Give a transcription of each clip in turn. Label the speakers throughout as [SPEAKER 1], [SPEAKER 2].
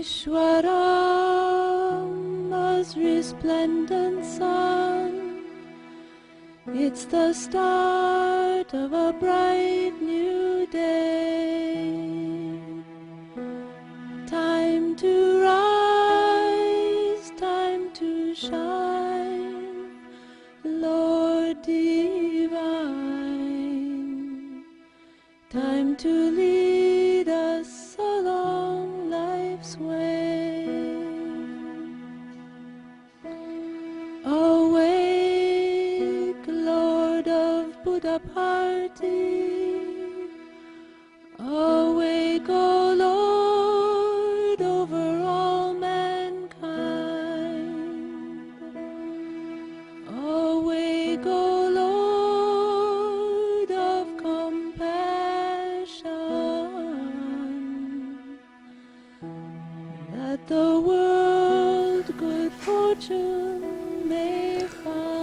[SPEAKER 1] Ishwaram, as resplendent sun. It's the start of a bright new day. Time to rise, time to shine, Lord divine. Time to lead us along life's way. Awake, Lord of Buddha party. Awake, O Lord, over all mankind. Awake, O Lord of compassion, that the world good fortune may find.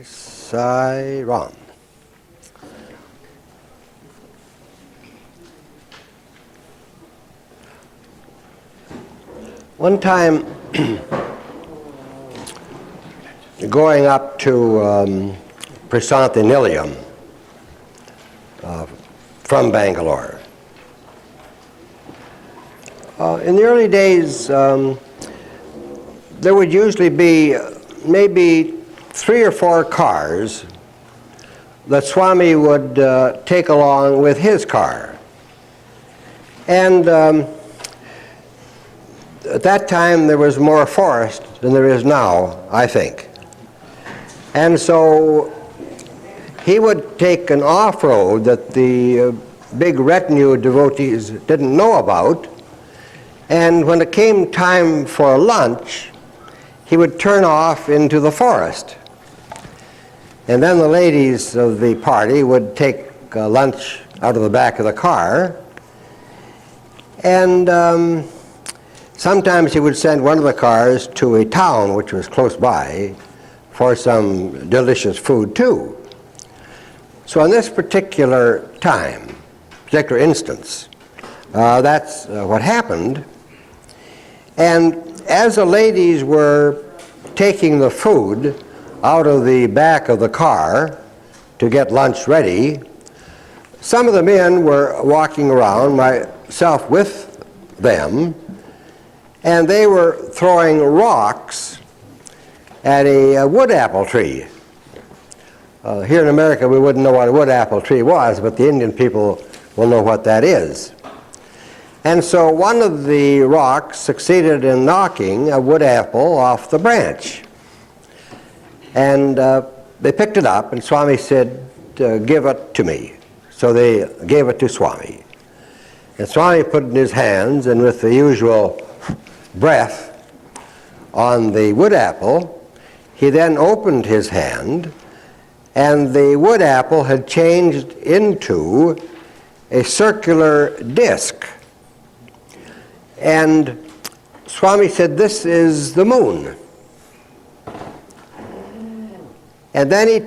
[SPEAKER 2] Sai Ram. One time, going up to Prasanthi from Bangalore. In the early days, there would usually be maybe 3 or 4 cars that Swami would take along with his car. And at that time there was more forest than there is now, I think. And so he would take an off-road that the big retinue of devotees didn't know about, and when it came time for lunch, he would turn off into the forest. And then the ladies of the party would take lunch out of the back of the car, and sometimes he would send one of the cars to a town which was close by for some delicious food too. So in this particular time, particular instance, that's what happened. And as the ladies were taking the food out of the back of the car to get lunch ready, some of the men were walking around, myself with them, and they were throwing rocks at a wood apple tree. Here in America we wouldn't know what a wood apple tree was, but the Indian people will know what that is. And so one of the rocks succeeded in knocking a wood apple off the branch. And they picked it up, and Swami said, give it to me. So they gave it to Swami. And Swami put it in his hands, and with the usual breath on the wood apple, he then opened his hand, and the wood apple had changed into a circular disc. And Swami said, this is the moon. And then he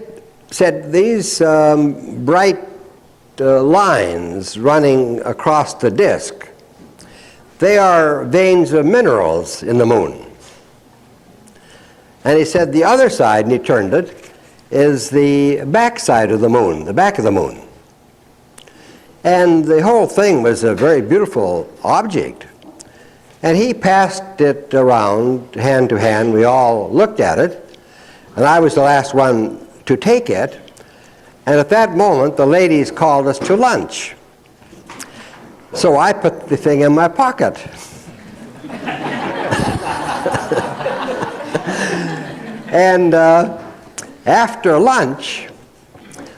[SPEAKER 2] said, these bright lines running across the disc, they are veins of minerals in the moon. And he said the other side, and he turned it, is the back side of the moon, the back of the moon. And the whole thing was a very beautiful object. And he passed it around hand to hand. We all looked at it, and I was the last one to take it. And at that moment, the ladies called us to lunch. So I put the thing in my pocket. And after lunch,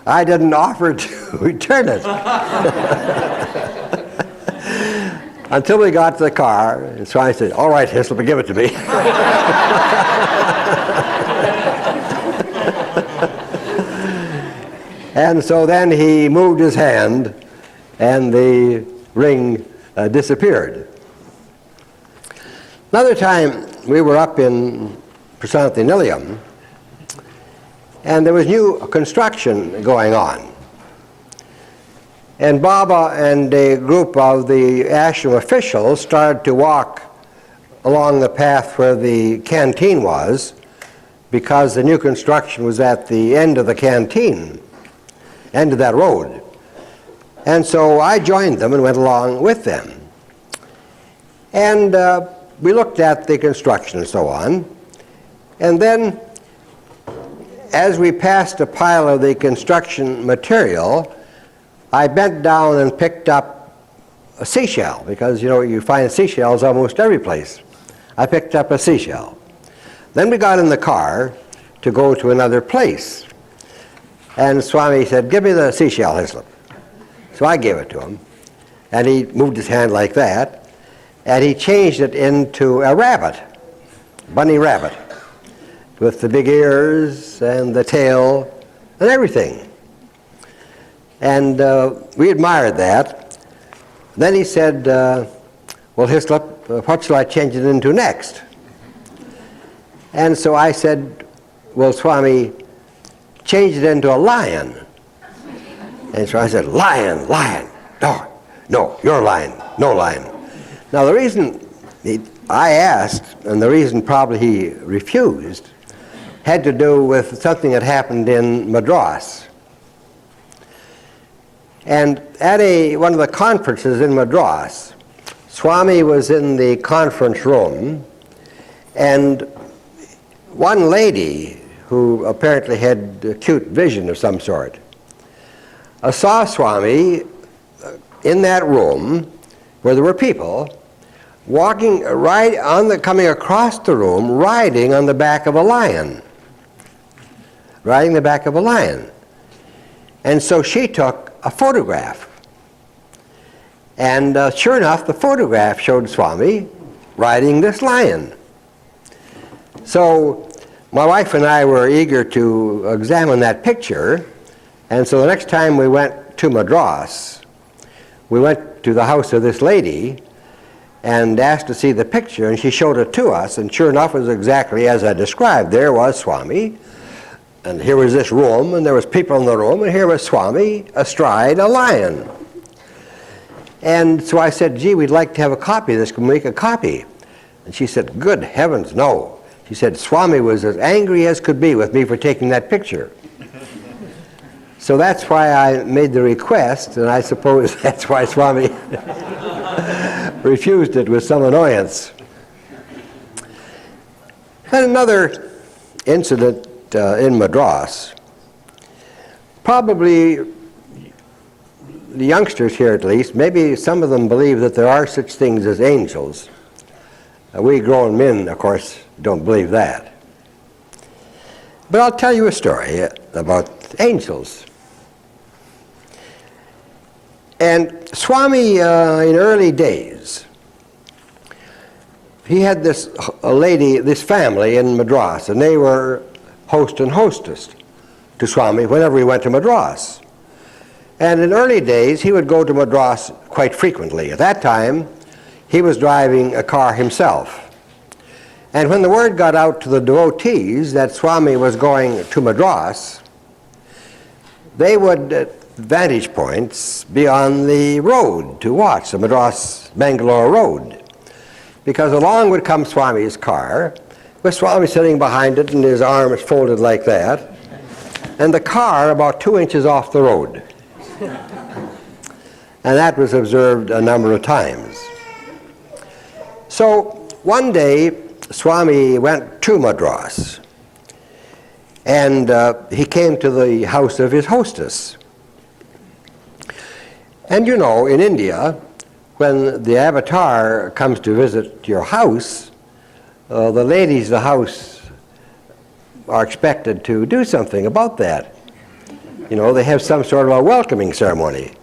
[SPEAKER 2] I didn't offer to return it. Until we got to the car, and so I said, all right, Hislop, give it to me. And so then he moved his hand, and the ring disappeared. Another time, we were up in Prasanthi, and there was new construction going on. And Baba and a group of the ashram officials started to walk along the path where the canteen was, because the new construction was at the end of the canteen, end of that road. And so I joined them and went along with them. And we looked at the construction and so on. And then, as we passed a pile of the construction material, I bent down and picked up a seashell, because, you know, you find seashells almost every place. I picked up a seashell. Then we got in the car to go to another place. And Swami said, "Give me the seashell, Hislop." So I gave it to him. And he moved his hand like that. And he changed it into a rabbit, bunny rabbit, with the big ears and the tail and everything. And we admired that. Then he said, "Well, Hislop, what shall I change it into next?" And so I said, "Well, Swami, change it into a lion." And so I said, "Lion, lion, no, you're a lion, no lion." Now the reason I asked, and the reason probably he refused, had to do with something that happened in Madras. And at one of the conferences in Madras, Swami was in the conference room, and one lady who apparently had acute vision of some sort saw Swami in that room where there were people walking coming across the room, riding on the back of a lion. Riding the back of a lion. And so she took a photograph. And sure enough, the photograph showed Swami riding this lion. So my wife and I were eager to examine that picture, and so the next time we went to Madras, we went to the house of this lady and asked to see the picture, and she showed it to us, and sure enough it was exactly as I described. There was Swami, and here was this room, and there was people in the room, and here was Swami astride a lion. And so I said, "Gee, we'd like to have a copy of this. Can we make a copy?" And she said, "Good heavens, no." She said, "Swami was as angry as could be with me for taking that picture." So that's why I made the request, and I suppose that's why Swami refused it with some annoyance. And another incident in Madras, probably the youngsters here at least, maybe some of them believe that there are such things as angels. We grown men, of course, don't believe that. But I'll tell you a story about angels. And Swami, in early days, he had this family in Madras, and they were host and hostess to Swami whenever he went to Madras. And in early days, he would go to Madras quite frequently. At that time, he was driving a car himself. And when the word got out to the devotees that Swami was going to Madras, they would, at vantage points, be on the road to watch the Madras-Bangalore road. Because along would come Swami's car, with Swami sitting behind it and his arms folded like that, and the car about 2 inches off the road. And that was observed a number of times. So one day, Swami went to Madras, and he came to the house of his hostess. And you know, in India, when the avatar comes to visit your house, the ladies of the house are expected to do something about that. You know, they have some sort of a welcoming ceremony.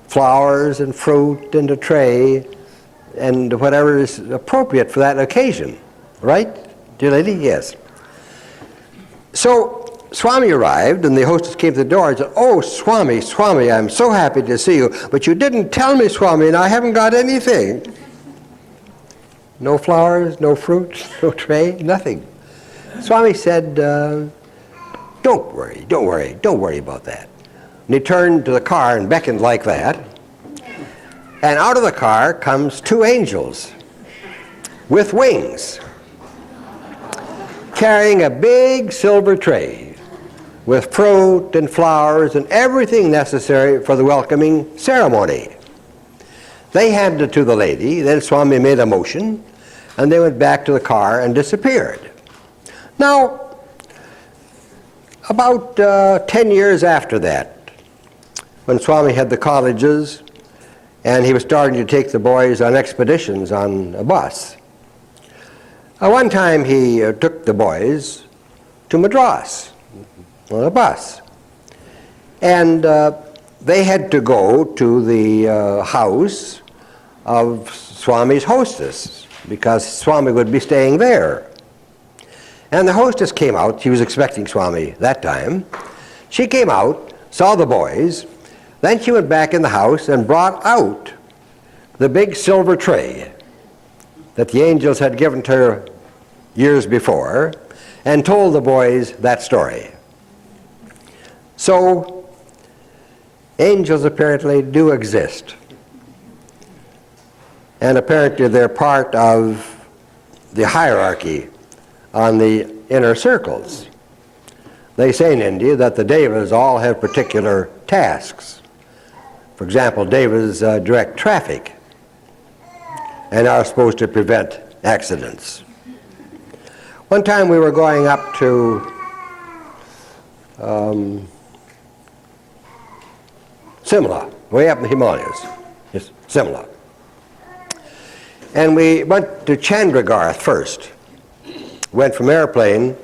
[SPEAKER 2] Flowers and fruit and a tray and whatever is appropriate for that occasion. Right, dear lady? Yes. So Swami arrived, and the hostess came to the door and said, "Oh, Swami, Swami, I'm so happy to see you, but you didn't tell me, Swami, and I haven't got anything." No flowers, no fruit, no tray, nothing. Swami said, don't worry about that. And he turned to the car and beckoned like that. And out of the car comes two angels with wings, carrying a big silver tray with fruit and flowers and everything necessary for the welcoming ceremony. They handed it to the lady, then Swami made a motion, and they went back to the car and disappeared. Now, about 10 years after that, when Swami had the colleges and he was starting to take the boys on expeditions on a bus, one time he took the boys to Madras on a bus. And they had to go to the house of Swami's hostess because Swami would be staying there. And the hostess came out. She was expecting Swami that time. She came out, saw the boys, then she went back in the house and brought out the big silver tray that the angels had given to her years before and told the boys that story. So, angels apparently do exist. And apparently they're part of the hierarchy on the inner circles. They say in India that the devas all have particular tasks. For example, devas direct traffic and are supposed to prevent accidents. One time we were going up to Simla, way up in the Himalayas. Yes, Simla. And we went to Chandragarth first. Went from airplane.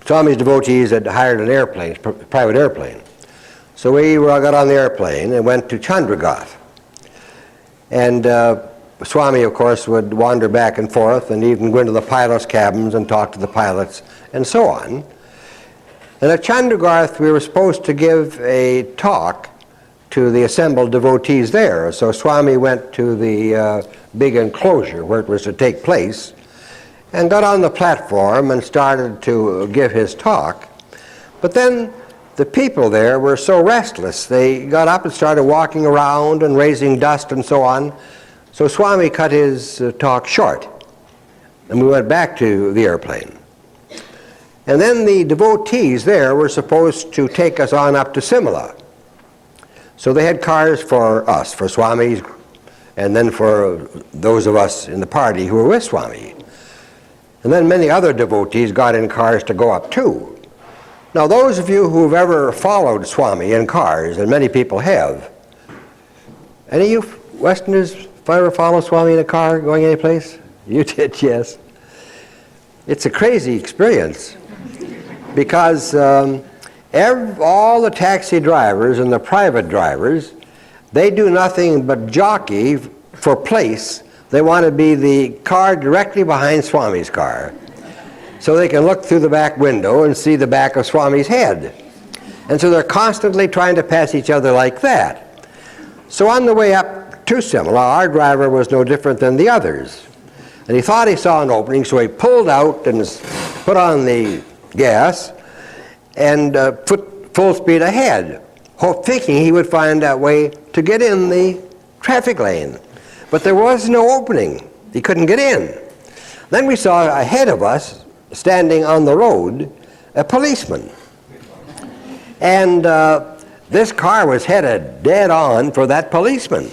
[SPEAKER 2] Swami's devotees had hired an airplane, private airplane. So we got on the airplane and went to Chandragarth. And Swami, of course, would wander back and forth and even go into the pilots' cabins and talk to the pilots and so on. And at Chandragarth, we were supposed to give a talk to the assembled devotees there. So Swami went to the big enclosure where it was to take place and got on the platform and started to give his talk. But then the people there were so restless. They got up and started walking around and raising dust and so on. So Swami cut his talk short, and we went back to the airplane. And then the devotees there were supposed to take us on up to Simla. So they had cars for us, for Swami, and then for those of us in the party who were with Swami. And then many other devotees got in cars to go up too. Now those of you who've ever followed Swami in cars, and many people have, any of you Westerners ever follow Swami in a car going anyplace? You did, yes. It's a crazy experience because all the taxi drivers and the private drivers, they do nothing but jockey for place. They want to be the car directly behind Swami's car so they can look through the back window and see the back of Swami's head. And so they're constantly trying to pass each other like that. So on the way up to Simla, our driver was no different than the others. And he thought he saw an opening, so he pulled out and put on the gas and put full speed ahead, thinking he would find a way to get in the traffic lane. But there was no opening. He couldn't get in. Then we saw ahead of us, standing on the road, a policeman. And this car was headed dead on for that policeman.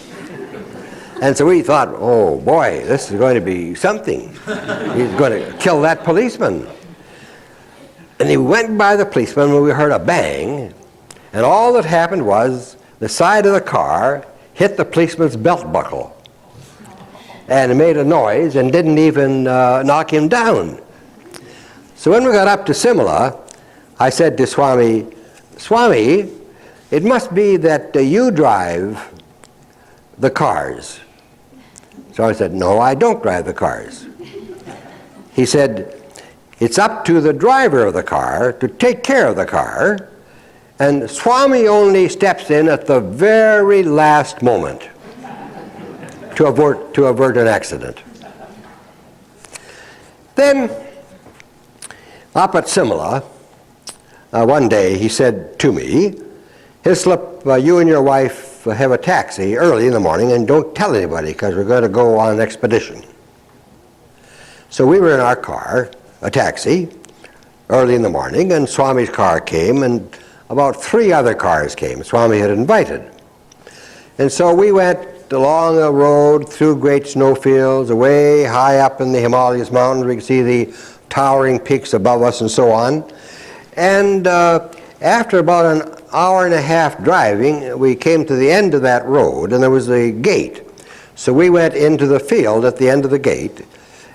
[SPEAKER 2] And so we thought, oh boy, this is going to be something. He's going to kill that policeman. And he went by the policeman when we heard a bang, and all that happened was the side of the car hit the policeman's belt buckle. And it made a noise and didn't even knock him down. So when we got up to Simla, I said to Swami, Swami, it must be that you drive the cars. So I said, no, I don't drive the cars. He said, it's up to the driver of the car to take care of the car, and Swami only steps in at the very last moment to avert an accident. Then, up at Simla, one day he said to me, Hislop, you and your wife have a taxi early in the morning, and don't tell anybody because we're going to go on an expedition. So we were in our car, a taxi, early in the morning, and Swami's car came, and about 3 other cars came. Swami had invited. And so we went along a road through great snowfields, away high up in the Himalayas mountains. We could see the towering peaks above us and so on. And after about an hour and a half driving, we came to the end of that road, and there was a gate. So we went into the field at the end of the gate,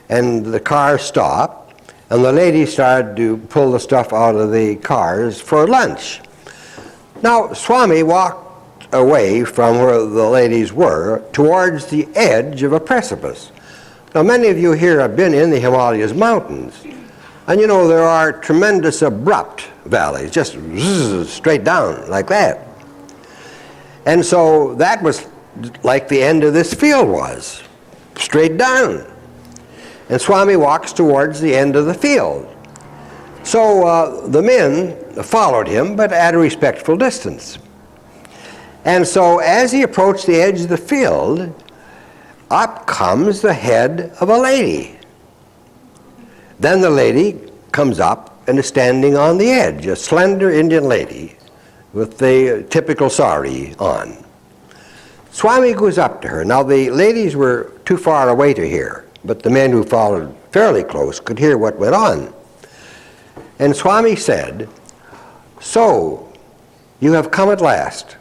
[SPEAKER 2] and the car stopped, and the ladies started to pull the stuff out of the cars for lunch. Now, Swami walked away from where the ladies were towards the edge of a precipice. Now, many of you here have been in the Himalayas mountains, and you know there are tremendous abrupt valleys, just straight down like that. And so that was like the end of this field was, straight down. And Swami walks towards the end of the field. So the men followed him, but at a respectful distance. And so as he approached the edge of the field, up comes the head of a lady. Then the lady comes up and is standing on the edge, a slender Indian lady with the typical sari on. Swami goes up to her. Now the ladies were too far away to hear, but the men who followed fairly close could hear what went on. And Swami said, "So, you have come at last."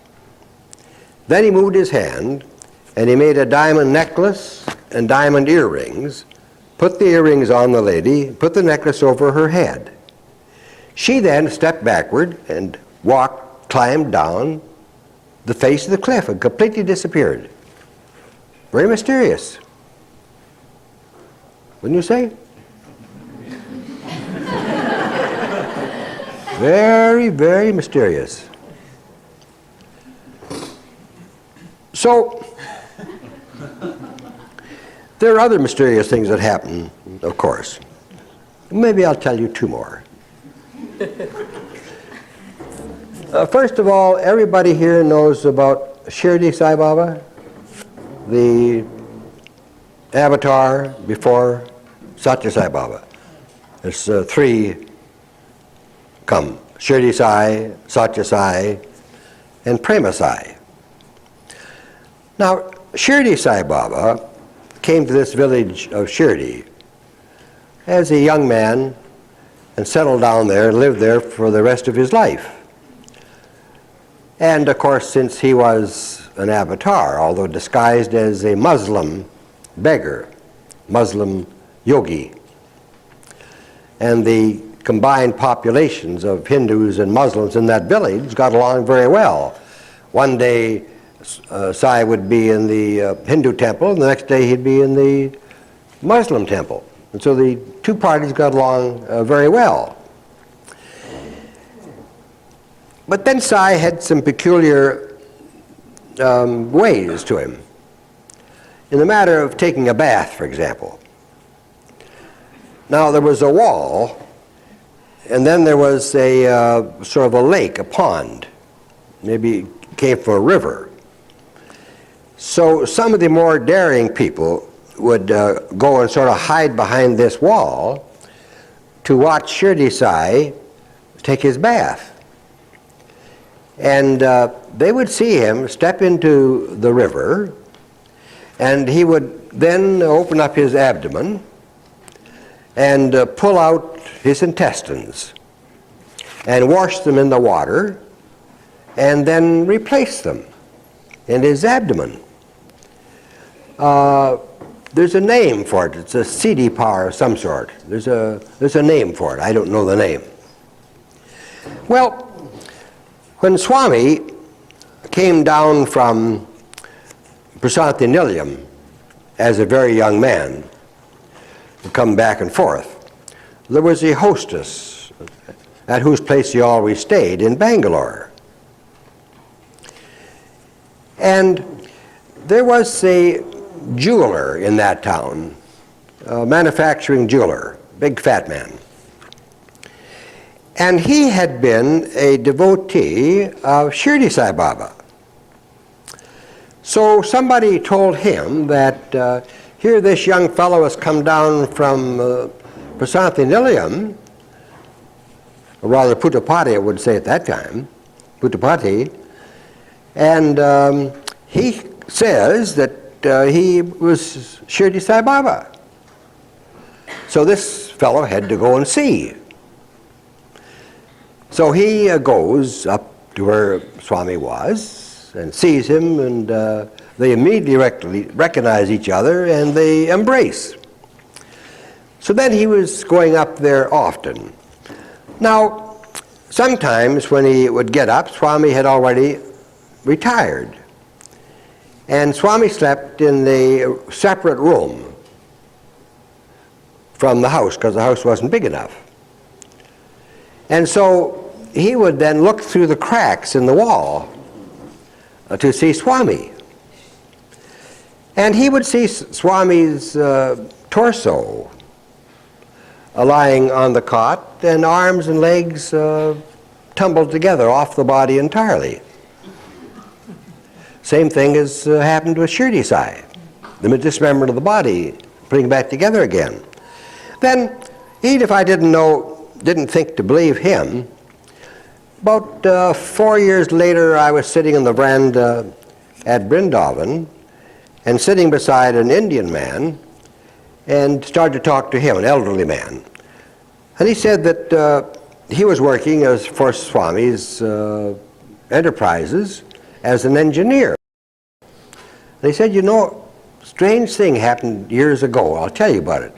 [SPEAKER 2] Then he moved his hand, and he made a diamond necklace and diamond earrings, put the earrings on the lady, put the necklace over her head. She then stepped backward and climbed down the face of the cliff and completely disappeared. Very mysterious, wouldn't you say? Very, very mysterious. So, there are other mysterious things that happen, of course. Maybe I'll tell you 2 more. First of all, everybody here knows about Shirdi Sai Baba, the avatar before Satya Sai Baba. There's 3 come, Shirdi Sai, Satya Sai, and Prema Sai. Now, Shirdi Sai Baba came to this village of Shirdi as a young man and settled down there and lived there for the rest of his life. And of course, since he was an avatar, although disguised as a Muslim beggar, Muslim yogi, and the combined populations of Hindus and Muslims in that village got along very well. One day Sai would be in the Hindu temple, and the next day he'd be in the Muslim temple. And so the 2 parties got along very well. But then Sai had some peculiar ways to him. In the matter of taking a bath, for example. Now there was a wall, and then there was a sort of a lake, a pond. Maybe it came from a river. So some of the more daring people would go and sort of hide behind this wall to watch Shirdi Sai take his bath. And they would see him step into the river, and he would then open up his abdomen and pull out his intestines and wash them in the water and then replace them in his abdomen. There's a name for it. It's a CD power of some sort. There's a name for it. I don't know the name. Well, when Swami came down from Prasanthi Nilayam as a very young man, to come back and forth, there was a hostess at whose place he always stayed in Bangalore. And there was a jeweler in that town, a manufacturing jeweler, big fat man. And he had been a devotee of Shirdi Sai Baba. So somebody told him that here this young fellow has come down from Prasanthi Nilayam, or rather Puttapati I would say at that time, Puttapati, and he says that he was Shirdi Sai Baba. So this fellow had to go and see. So he goes up to where Swami was and sees him, and they immediately recognize each other and they embrace. So then he was going up there often. Now, sometimes when he would get up, Swami had already retired. And Swami slept in a separate room from the house because the house wasn't big enough. And so he would then look through the cracks in the wall to see Swami. And he would see Swami's torso lying on the cot, and arms and legs tumbled together off the body entirely. Same thing as happened with Shirdi Sai, the dismemberment of the body, putting it back together again. Then, even if I didn't think to believe him, about 4 years later I was sitting in the veranda at Brindavan and sitting beside an Indian man and started to talk to him, an elderly man. And he said that he was working for Swami's enterprises as an engineer. And he said, you know, strange thing happened years ago. I'll tell you about it.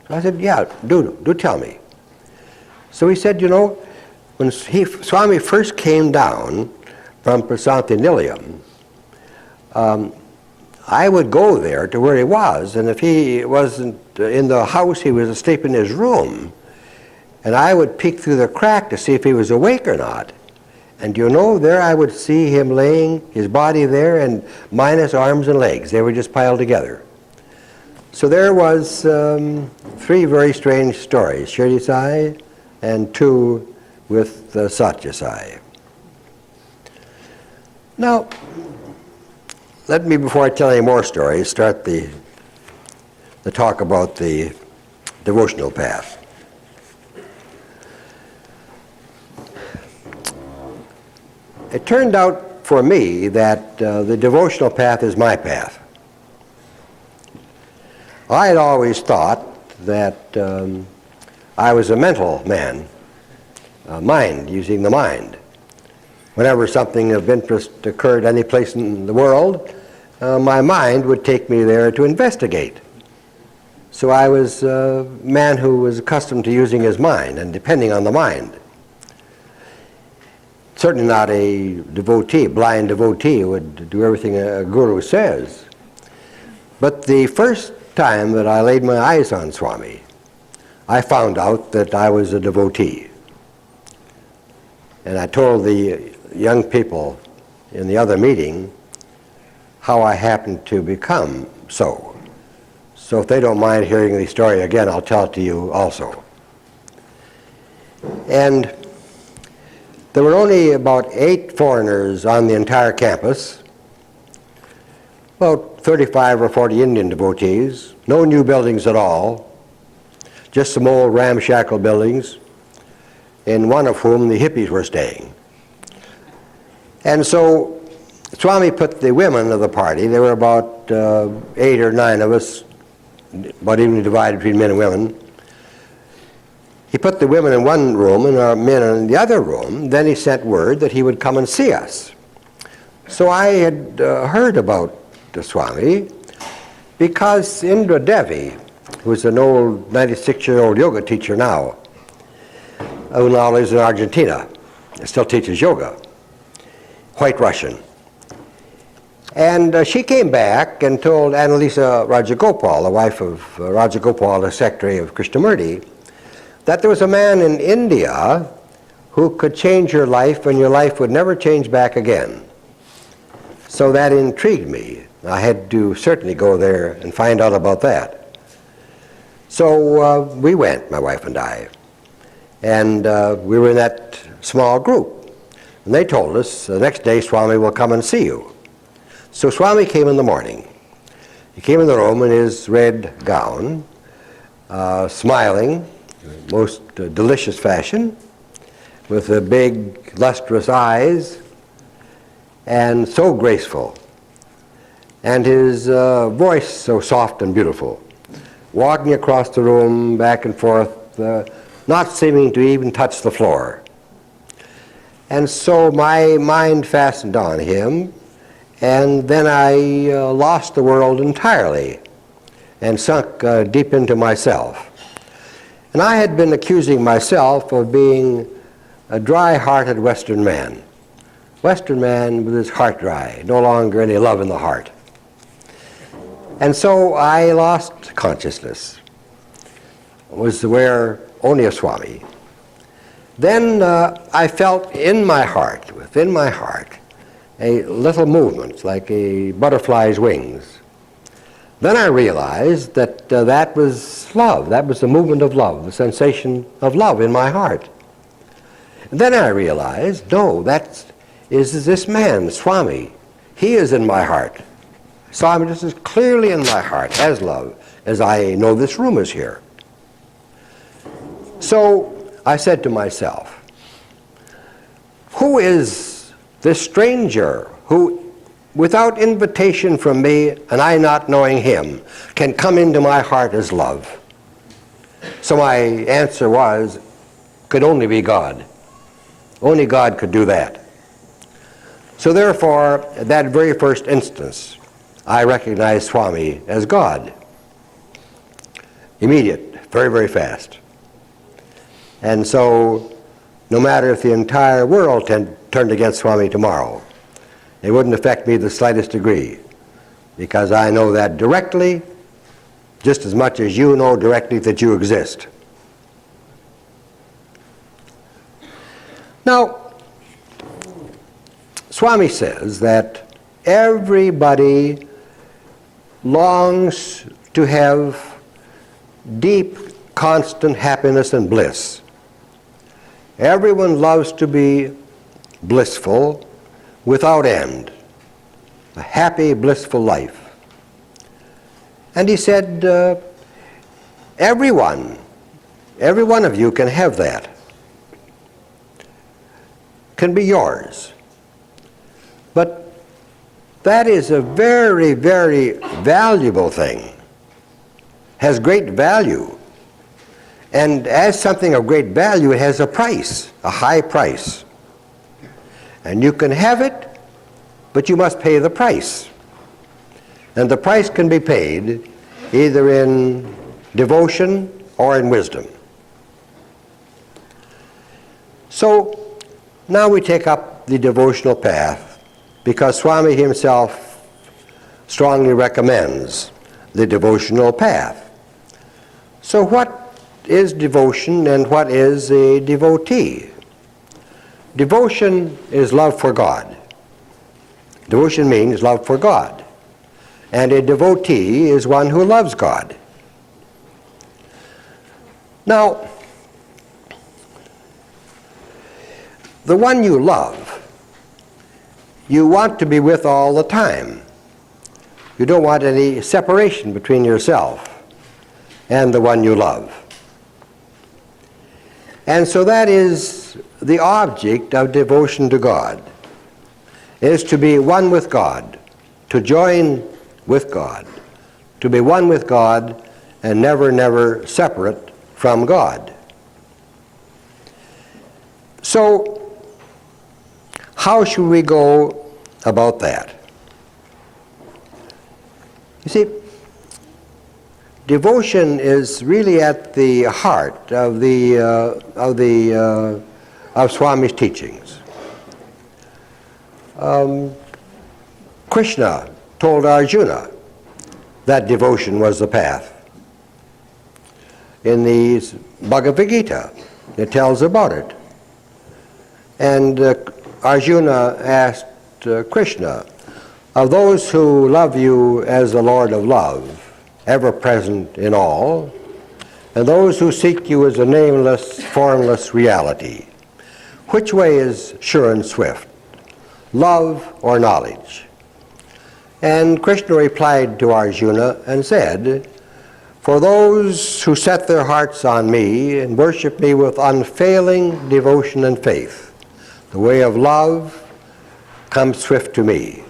[SPEAKER 2] So I said, yeah, do tell me. So he said, you know, when Swami first came down from Prasanthi Nilayam, I would go there to where he was, and if he wasn't in the house, he was asleep in his room. And I would peek through the crack to see if he was awake or not. And you know, there I would see him laying, his body there, and minus arms and legs. They were just piled together. So there was 3 very strange stories, Shirdi Sai, and 2 with Satya Sai. Now, let me, before I tell any more stories, start the talk about the devotional path. It turned out for me that the devotional path is my path. I had always thought that I was a mental man, mind, using the mind. Whenever something of interest occurred any place in the world, my mind would take me there to investigate. So I was a man who was accustomed to using his mind and depending on the mind. Certainly not a devotee, blind devotee who would do everything a guru says. But the first time that I laid my eyes on Swami, I found out that I was a devotee. And I told the young people in the other meeting how I happened to become so. So if they don't mind hearing the story again, I'll tell it to you also. And there were only about 8 foreigners on the entire campus, about 35 or 40 Indian devotees, no new buildings at all, just some old ramshackle buildings, in one of whom the hippies were staying. And so Swami put the women of the party, there were about 8 or 9 of us, about evenly divided between men and women. He put the women in one room and our men in the other room. Then he sent word that he would come and see us. So I had heard about the Swami because Indra Devi, who's an old 96-year-old yoga teacher now, who now lives in Argentina, still teaches yoga, white Russian. And she came back and told Annalisa Rajagopal, the wife of Rajagopal, the secretary of Krishnamurti, that there was a man in India who could change your life and your life would never change back again. So that intrigued me. I had to certainly go there and find out about that. So we went, my wife and I. And we were in that small group. And they told us, the next day Swami will come and see you. So Swami came in the morning. He came in the room in his red gown, smiling, most delicious fashion, with the big lustrous eyes, and so graceful, and his voice so soft and beautiful, walking across the room back and forth, not seeming to even touch the floor. And so my mind fastened on him, and then I lost the world entirely and sunk deep into myself. And I had been accusing myself of being a dry-hearted Western man. Western man with his heart dry, no longer any love in the heart. And so I lost consciousness. I was aware only of Swami. Then I felt in my heart, within my heart, a little movement like a butterfly's wings. Then I realized that that was love. That was the movement of love, the sensation of love in my heart. And then I realized, no, that is this man, Swami. He is in my heart. Saw him just as clearly in my heart as love as I know this room is here. So I said to myself, who is this stranger who, without invitation from me and I not knowing him, can come into my heart as love? So my answer was, could only be God. Only God could do that. So therefore, at that very first instance, I recognized Swami as God. Immediate, very, very fast. And so, no matter if the entire world turned against Swami tomorrow, it wouldn't affect me the slightest degree, because I know that directly, just as much as you know directly that you exist. Now, Swami says that everybody longs to have deep, constant happiness and bliss. Everyone loves to be blissful without end, a happy, blissful life. And he said, every one of you can have that, can be yours. But that is a very, very valuable thing, has great value. And as something of great value, it has a price, a high price. And you can have it, but you must pay the price. And the price can be paid either in devotion or in wisdom. So now we take up the devotional path, because Swami himself strongly recommends the devotional path. So what is devotion and what is a devotee? Devotion is love for God. Devotion means love for God. And a devotee is one who loves God. Now, the one you love, you want to be with all the time. You don't want any separation between yourself and the one you love. And so that is the object of devotion to God, is to be one with God, to join with God, to be one with God and never, never separate from God. So, how should we go about that? You see, devotion is really at the heart of Swami's teachings. Krishna told Arjuna that devotion was the path. In the Bhagavad Gita, it tells about it. And Arjuna asked Krishna, of those who love you as the Lord of love, ever present in all, and those who seek you as a nameless, formless reality. Which way is sure and swift, love or knowledge? And Krishna replied to Arjuna and said, for those who set their hearts on me and worship me with unfailing devotion and faith, the way of love comes swift to me.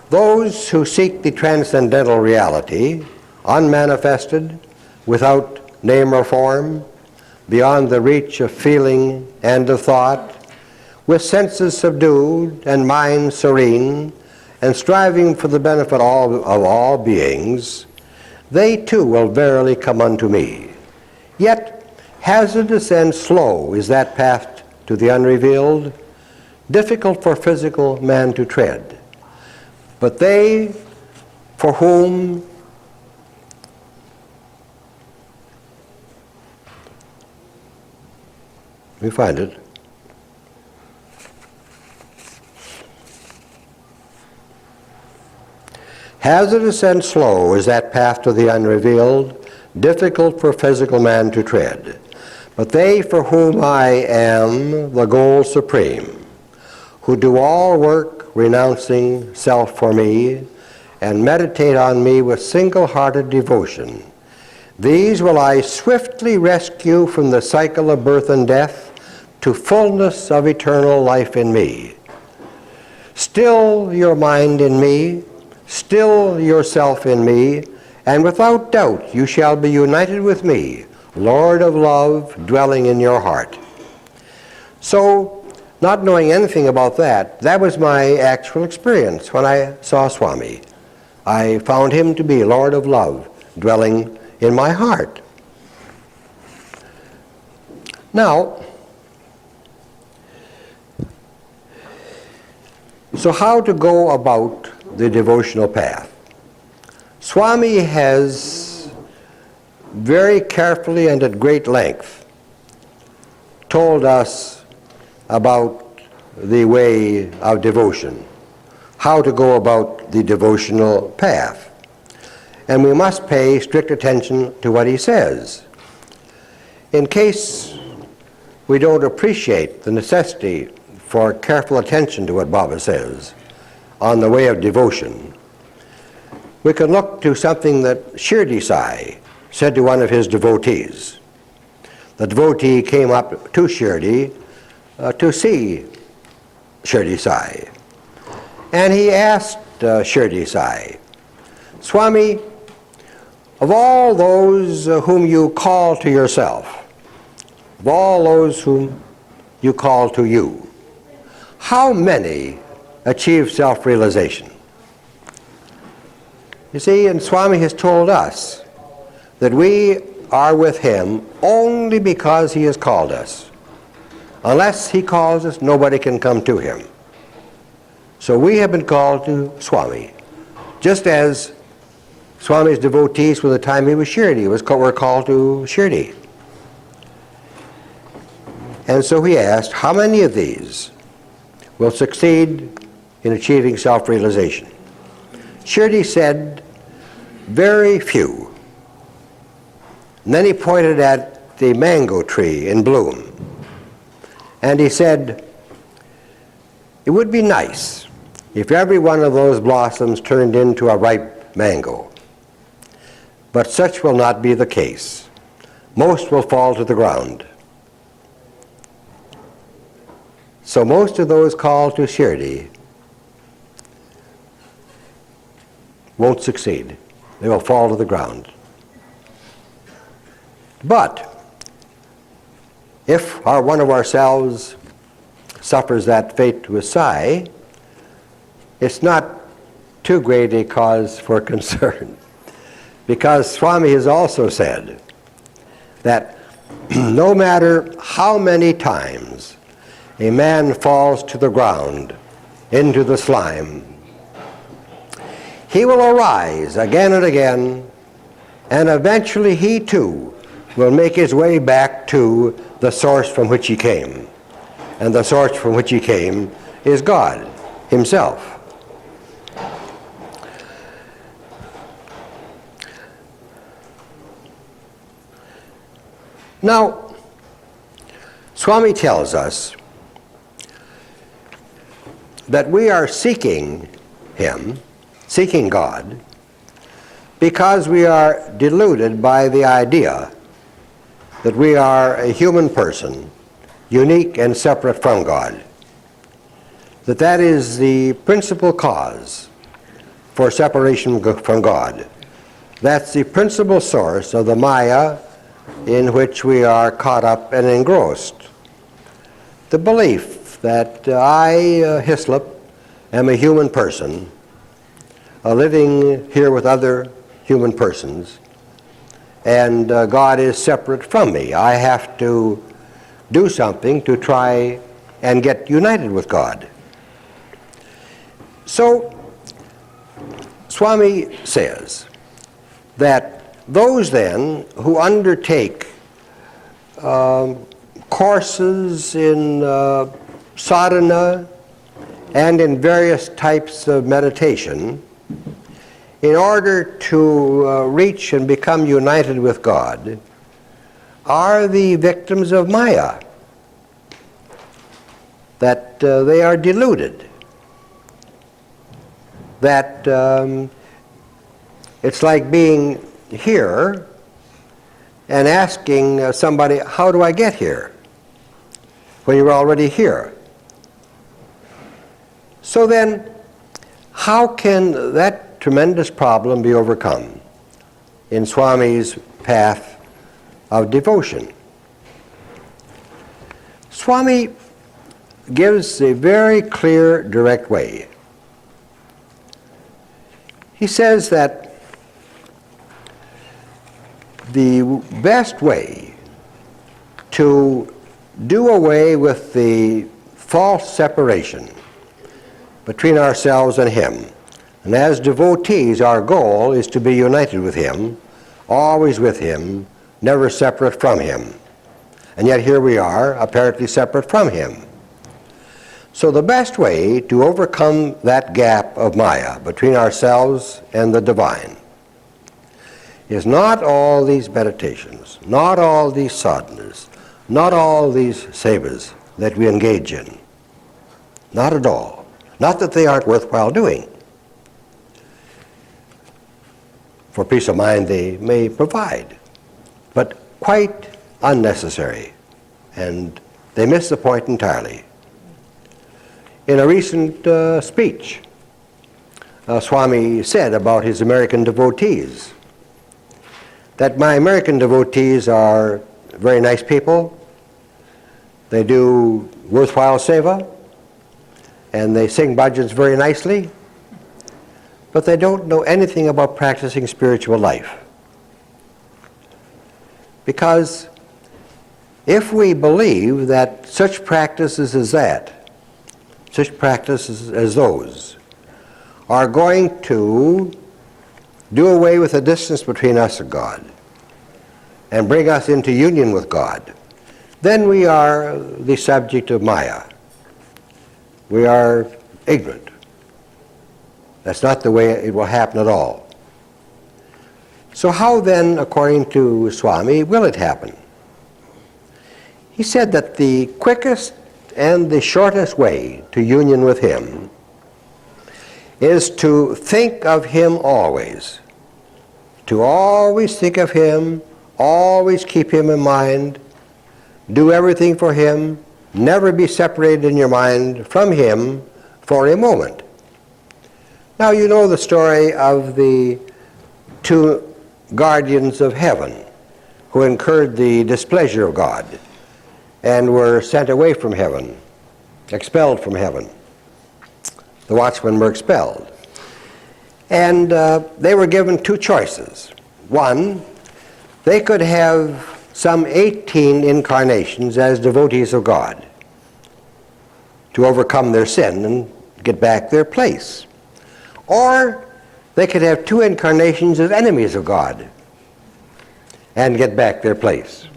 [SPEAKER 2] Those who seek the transcendental reality, unmanifested, without name or form, beyond the reach of feeling and of thought, with senses subdued and mind serene, and striving for the benefit of all beings, they too will verily come unto me. Yet hazardous and slow is that path to the unrevealed, difficult for physical man to tread. But they for whom we find it. Hazardous and slow is that path to the unrevealed, difficult for physical man to tread. But they for whom I am the goal supreme, who do all work renouncing self for me, and meditate on me with single-hearted devotion, these will I swiftly rescue from the cycle of birth and death to fullness of eternal life in me. Still your mind in me, still yourself in me, and without doubt you shall be united with me, Lord of love, dwelling in your heart. So, not knowing anything about that, that was my actual experience when I saw Swami. I found him to be Lord of love, dwelling in my heart. Now, so how to go about the devotional path? Swami has very carefully and at great length told us about the way of devotion, how to go about the devotional path. And we must pay strict attention to what he says. In case we don't appreciate the necessity for careful attention to what Baba says on the way of devotion, we can look to something that Shirdi Sai said to one of his devotees. The devotee came up to Shirdi to see Shirdi Sai. And he asked Shirdi Sai, Swami, of all those whom you call to yourself, of all those whom you call to you, how many achieve self-realization? You see, and Swami has told us that we are with him only because he has called us. Unless he calls us, nobody can come to him. So we have been called to Swami, just as Swami's devotees from the time he was Shirdi were called to Shirdi. And so he asked, how many of these will succeed in achieving self-realization? Shirdi said, very few. And then he pointed at the mango tree in bloom. And he said, it would be nice if every one of those blossoms turned into a ripe mango. But such will not be the case. Most will fall to the ground. So most of those called to Shirdi won't succeed. They will fall to the ground. But if one of ourselves suffers that fate with Sai, it's not too great a cause for concern. Because Swami has also said that no matter how many times a man falls to the ground, into the slime, he will arise again and again, and eventually he too will make his way back to the source from which he came. And the source from which he came is God himself. Now, Swami tells us that we are seeking Him, seeking God, because we are deluded by the idea that we are a human person, unique and separate from God. That is the principal cause for separation from God. That's the principal source of the Maya in which we are caught up and engrossed. The belief that I, Hislop, am a human person, living here with other human persons, and God is separate from me. I have to do something to try and get united with God. So, Swami says that those then who undertake courses in sadhana and in various types of meditation in order to reach and become united with God are the victims of Maya, that they are deluded, that it's like being here and asking somebody, how do I get here? When you're already here. So then, how can that tremendous problem be overcome in Swami's path of devotion? Swami gives a very clear, direct way. He says that the best way to do away with the false separation between ourselves and Him, and as devotees our goal is to be united with Him, always with Him, never separate from Him. And yet here we are, apparently separate from Him. So the best way to overcome that gap of Maya between ourselves and the divine is not all these meditations, not all these sadhanas, not all these sevas that we engage in. Not at all. Not that they aren't worthwhile doing. For peace of mind they may provide, but quite unnecessary, and they miss the point entirely. In a recent speech, Swami said about his American devotees that my American devotees are very nice people, they do worthwhile seva, and they sing bhajans very nicely, but they don't know anything about practicing spiritual life. Because if we believe that such practices as that, such practices as those, are going to do away with the distance between us and God and bring us into union with God, then we are the subject of Maya. We are ignorant. That's not the way it will happen at all. So how then, according to Swami, will it happen? He said that the quickest and the shortest way to union with Him is to think of Him always. To always think of Him, always keep Him in mind, do everything for Him, never be separated in your mind from Him for a moment. Now you know the story of the two guardians of heaven who incurred the displeasure of God and were sent away from heaven, expelled from heaven. The watchmen were expelled. And they were given two choices. One, they could have some 18 incarnations as devotees of God to overcome their sin and get back their place. Or they could have 2 incarnations as enemies of God and get back their place.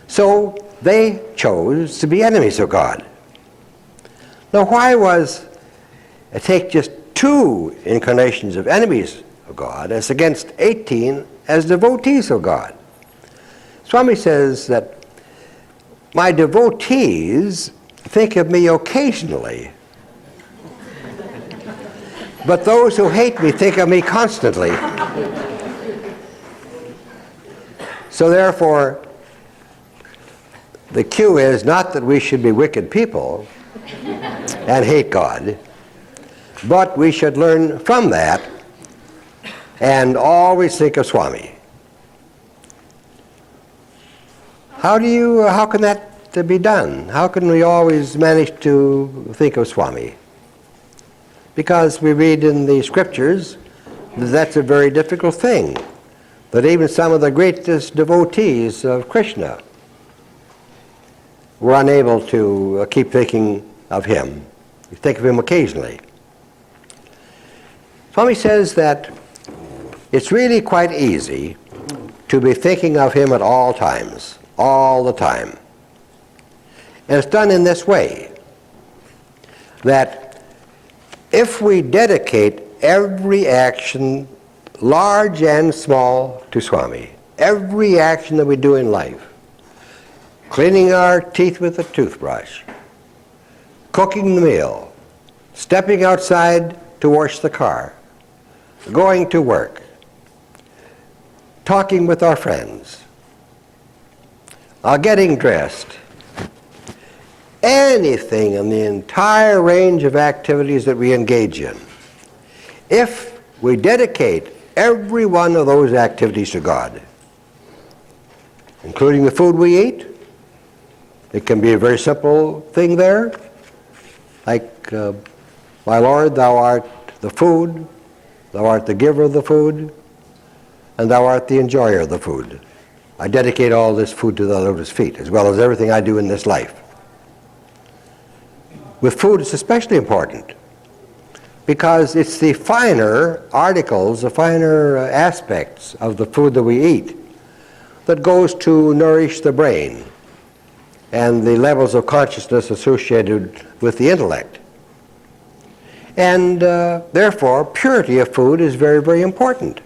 [SPEAKER 2] So they chose to be enemies of God. Now why was it take just 2 incarnations of enemies of God as against 18 as devotees of God? Swami says that my devotees think of me occasionally, but those who hate me think of me constantly. So therefore, the cue is not that we should be wicked people and hate God, but we should learn from that and always think of Swami. How can that be done? How can we always manage to think of Swami? Because we read in the scriptures that that's a very difficult thing, that even some of the greatest devotees of Krishna were unable to keep thinking of him. You think of him occasionally. Swami says that it's really quite easy to be thinking of him at all times, all the time. And it's done in this way, that if we dedicate every action, large and small, to Swami, every action that we do in life, cleaning our teeth with a toothbrush, cooking the meal, stepping outside to wash the car, going to work, talking with our friends, getting dressed, anything in the entire range of activities that we engage in, if we dedicate every one of those activities to God, including the food we eat, it can be a very simple thing there, like, my Lord, thou art the food, thou art the giver of the food, and thou art the enjoyer of the food. I dedicate all this food to the lotus feet, as well as everything I do in this life. With food, it's especially important, because it's the finer articles, the finer aspects of the food that we eat that goes to nourish the brain and the levels of consciousness associated with the intellect. And therefore, purity of food is very, very important.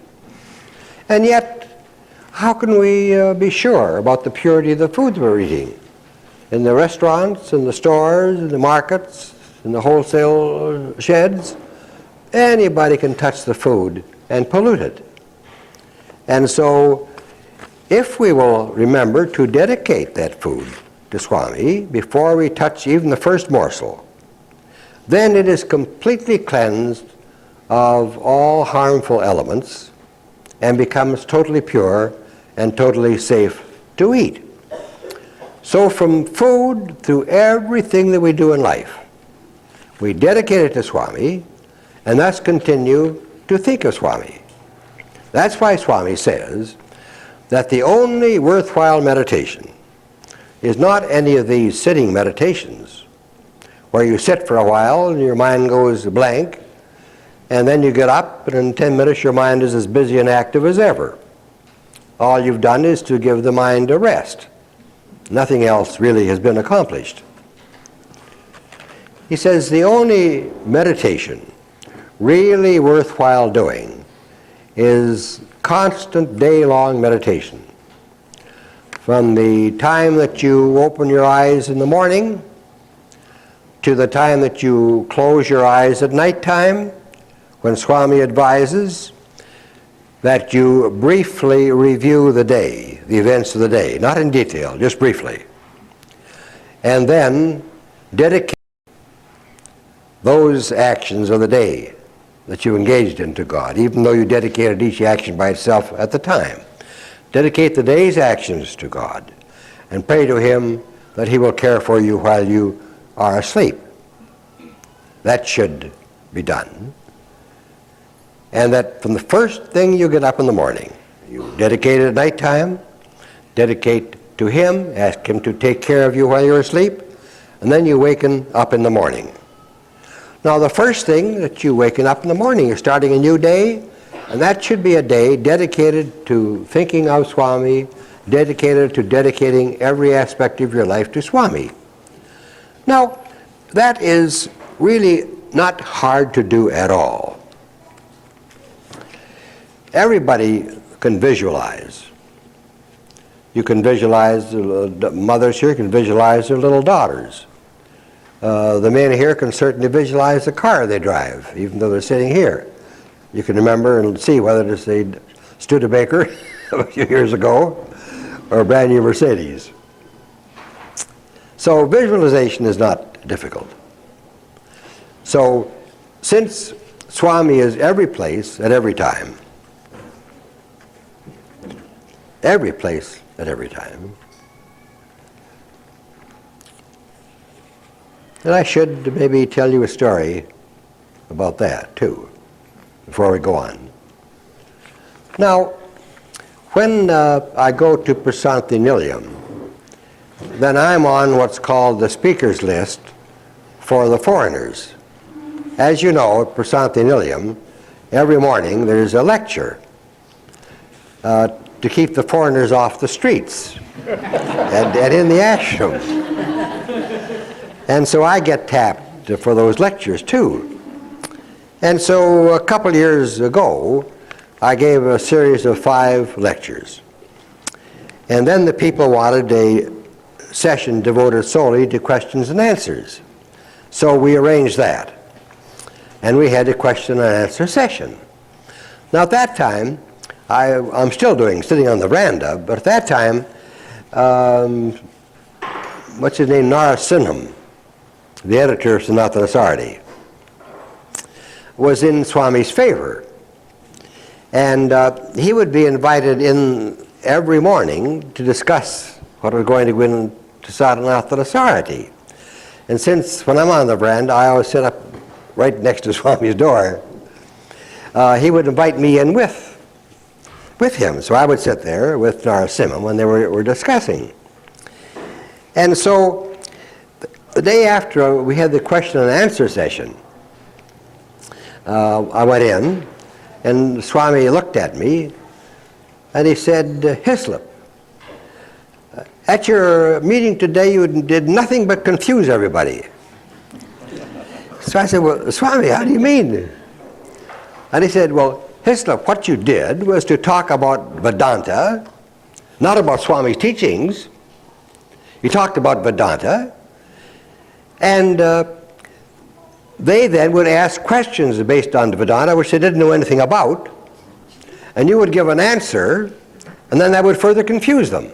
[SPEAKER 2] And yet, how can we be sure about the purity of the food we're eating? In the restaurants, in the stores, in the markets, in the wholesale sheds, anybody can touch the food and pollute it. And so, if we will remember to dedicate that food to Swami before we touch even the first morsel, then it is completely cleansed of all harmful elements and becomes totally pure and totally safe to eat. So from food through everything that we do in life, we dedicate it to Swami and thus continue to think of Swami. That's why Swami says that the only worthwhile meditation is not any of these sitting meditations where you sit for a while and your mind goes blank, and then you get up and in 10 minutes your mind is as busy and active as ever. All you've done is to give the mind a rest. Nothing else really has been accomplished. He says the only meditation really worthwhile doing is constant day-long meditation. From the time that you open your eyes in the morning to the time that you close your eyes at nighttime, when Swami advises that you briefly review the day, the events of the day, not in detail, just briefly, and then dedicate those actions of the day that you engaged in to God, even though you dedicated each action by itself at the time. Dedicate the day's actions to God and pray to Him that He will care for you while you are asleep. That should be done. And that from the first thing you get up in the morning, you dedicate it at nighttime, dedicate to Him, ask Him to take care of you while you're asleep, and then you waken up in the morning. Now the first thing that you waken up in the morning, you're starting a new day, and that should be a day dedicated to thinking of Swami, dedicated to dedicating every aspect of your life to Swami. Now, that is really not hard to do at all. Everybody can visualize. You can visualize, the mothers here can visualize their little daughters. The men here can certainly visualize the car they drive, even though they're sitting here. You can remember and see whether it's a Studebaker a few years ago or a brand new Mercedes. So visualization is not difficult. So since Swami is every place at every time, every place at every time, and I should maybe tell you a story about that too, before we go on. Now, when I go to Prasanthi Nilayam, then I'm on what's called the speakers list for the foreigners. As you know, at Prasanthi Nilayam, every morning there's a lecture to keep the foreigners off the streets and in the ashram. And so I get tapped for those lectures too. And so a couple years ago, I gave a series of 5 lectures. And then the people wanted a session devoted solely to questions and answers. So we arranged that. And we had a question and answer session. Now at that time, I'm still sitting on the veranda, but at that time, what's his name, Narasimham, the editor of Sanatana Sardi, was in Swami's favor. And he would be invited in every morning to discuss what was going to go into Sanatana Sardi. And since when I'm on the veranda, I always sit up right next to Swami's door, he would invite me in with him. So I would sit there with Narasimham when they were discussing. And so the day after we had the question and answer session, I went in, and Swami looked at me, and he said, Hislop, at your meeting today you did nothing but confuse everybody. So I said, well, Swami, how do you mean? And he said, well, Hislop, what you did was to talk about Vedanta, not about Swami's teachings. You talked about Vedanta, and they then would ask questions based on the Vedanta, which they didn't know anything about, and you would give an answer, and then that would further confuse them.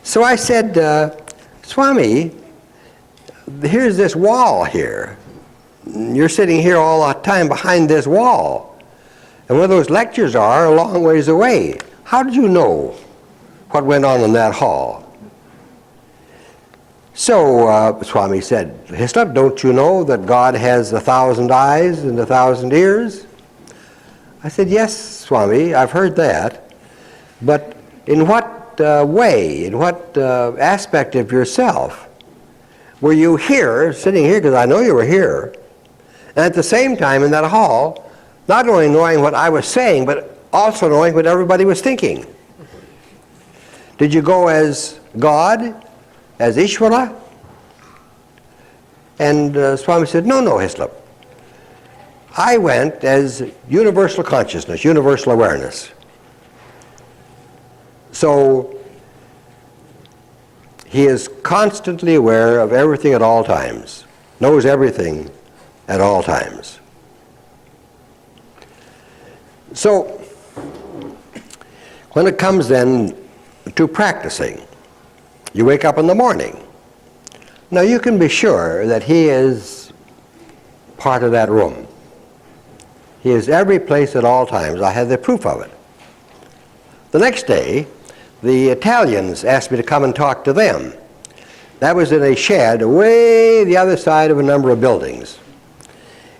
[SPEAKER 2] So I said, Swami, here's this wall here. You're sitting here all the time behind this wall, and where those lectures are a long ways away. How did you know what went on in that hall? So Swami said, Hislop, don't you know that God has 1,000 eyes and 1,000 ears? I said, yes, Swami, I've heard that. But in what way, in what aspect of yourself were you here, sitting here, because I know you were here, and at the same time in that hall, not only knowing what I was saying, but also knowing what everybody was thinking? Did you go as God? As Ishvara? And Swami said, no, Hislop. I went as universal consciousness, universal awareness. So he is constantly aware of everything at all times, knows everything at all times. So when it comes then to practicing, you wake up in the morning. Now you can be sure that he is part of that room. He is every place at all times. I have the proof of it. The next day, the Italians asked me to come and talk to them. That was in a shed way the other side of a number of buildings.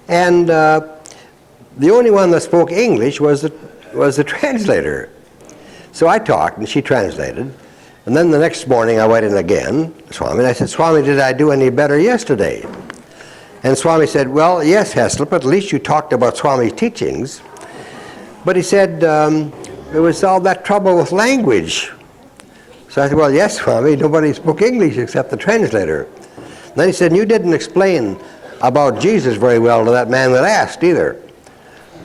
[SPEAKER 2] And the only one that spoke English was the translator. So I talked and she translated. And then the next morning I went in again, Swami, and I said, Swami, did I do any better yesterday? And Swami said, well, yes, Hislop, at least you talked about Swami's teachings. But he said, there was all that trouble with language. So I said, well, yes, Swami, nobody spoke English except the translator. And then he said, you didn't explain about Jesus very well to that man that asked either.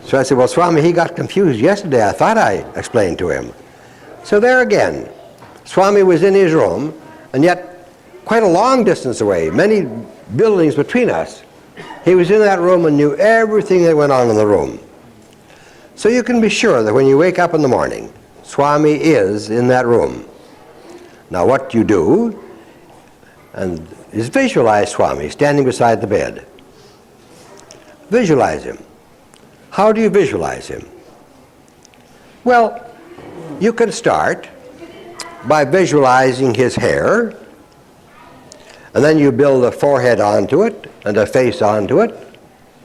[SPEAKER 2] So I said, well, Swami, he got confused yesterday. I thought I explained to him. So there again, Swami was in his room, and yet quite a long distance away, many buildings between us. He was in that room and knew everything that went on in the room. So you can be sure that when you wake up in the morning, Swami is in that room. Now what you do is visualize Swami standing beside the bed. Visualize him. How do you visualize him? Well, you can start by visualizing his hair, and then you build a forehead onto it, and a face onto it,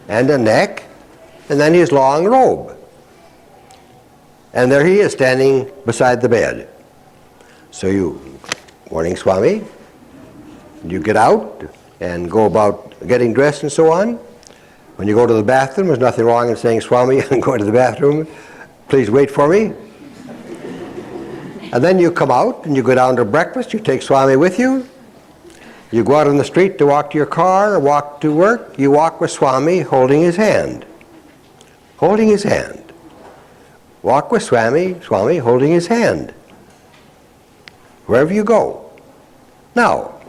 [SPEAKER 2] and a neck, and then his long robe. And there he is standing beside the bed. So morning Swami, you get out and go about getting dressed and so on. When you go to the bathroom, there's nothing wrong in saying, Swami, I'm going to the bathroom, please wait for me. And then you come out and you go down to breakfast, you take Swami with you. You go out on the street to walk to your car or walk to work, you walk with Swami holding his hand. Holding his hand. Walk with Swami holding his hand. Wherever you go. Now,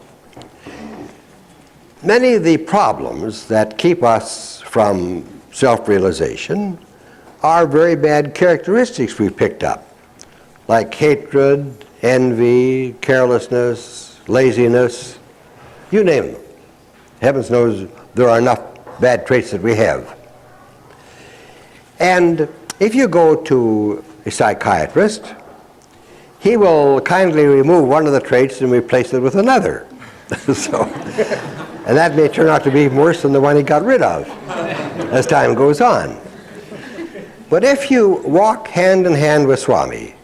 [SPEAKER 2] many of the problems that keep us from self-realization are very bad characteristics we've picked up, like hatred, envy, carelessness, laziness, you name them. Heavens knows there are enough bad traits that we have. And if you go to a psychiatrist, he will kindly remove one of the traits and replace it with another. And that may turn out to be worse than the one he got rid of as time goes on. But if you walk hand in hand with Swami,